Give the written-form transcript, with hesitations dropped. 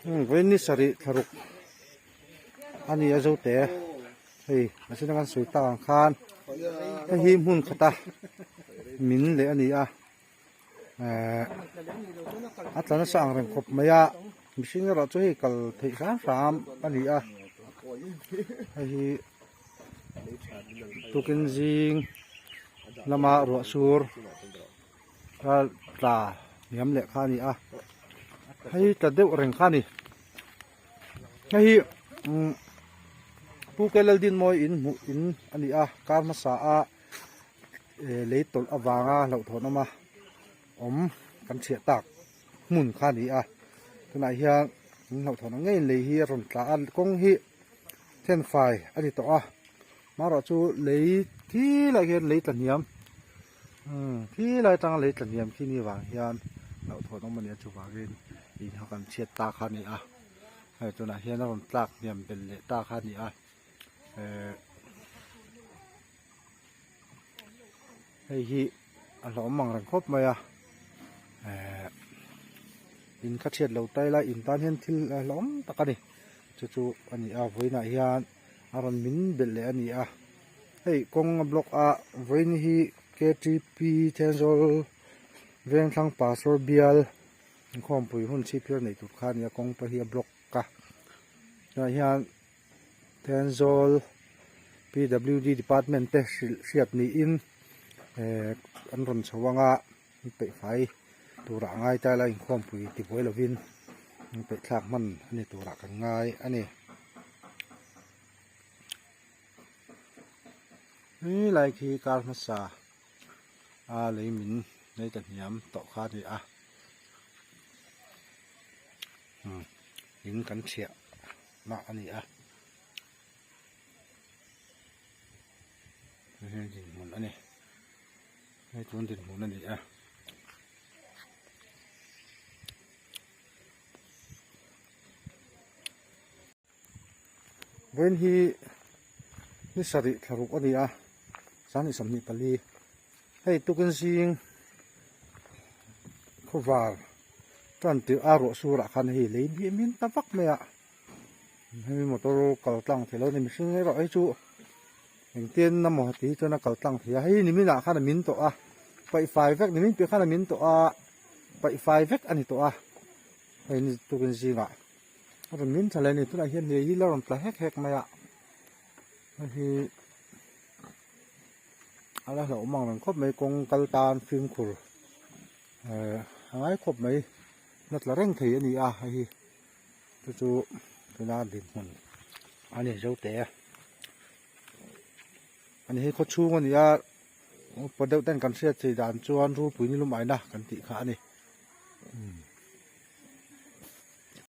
với ní sari tharuk anh ấy ở té hey mà xin ăn suy ta khan cái him hun khata min le anh ấy at là nó sang rừng khop mày à mình xin ra cho hey kal thấy sáng sớm anh ấy hay tukin jing lama ruột sur ra niệm lệ khani hay ta đều rừng khani hay pu kelal din moi in ani kar ma sa lấy tol awanga lo thon ama kan chia tak mun khani cái này hiang lo thon ngay lấy hi ron tla kong hi ten phai ani to mà rồi chú lấy khi lại cái lấy tận niệm khi lại tăng lấy tận niệm khi ni vàng hiền đậu thổ nó mình chụp vào cái thì họ cần chia ta khăn này hay chỗ này hiền nó còn tạc niệm bên lệ ta khăn này hay hi nó mang răng khốp mày in cắt chết lâu tay lại in tan hiền thì lắm ta cái này chú anh với này hiền aron min bel le ani hey kong block vein hi KTP tensol ven thang pastor bial khom pui hun chi pir nei tu khan ya kong pa hi block ka na hian tensol PWD department te siat ni in an ron chawanga pe phai tura ngai ta la khom pui ti boi lovin pe thak man ani tura kan ngai ani lại khi cao nó xả lấy mình lấy tận nhắm tọt khá thì những cắn chẹo nọ này cái gì muốn anh này cái tuần tiền muốn anh này bên hi ni sari tharuk ani sáng sớm ni pali hay tu kan sing khovar tan ti aro sura khan hi le bi min ta vak me hay motor kal tlang thelo ni mishing ro ai chu eng ten na mo ti to na kal tlang thia hay ni mina khan min to pai fai vek ni min pe khan min to pai fai vek ani to hay ni tu kan sing ro min thale ni tu na hian hi la ron tla hek hek me thì ala lo mang rang khop mai kong kaltan film khur hangai khop mai nat la reng thei ani hi chu na din mun ani zo te ani he kho chu ngani podeu ten kan sia chei dan chuan ru pui ni lumai na kan ti kha ani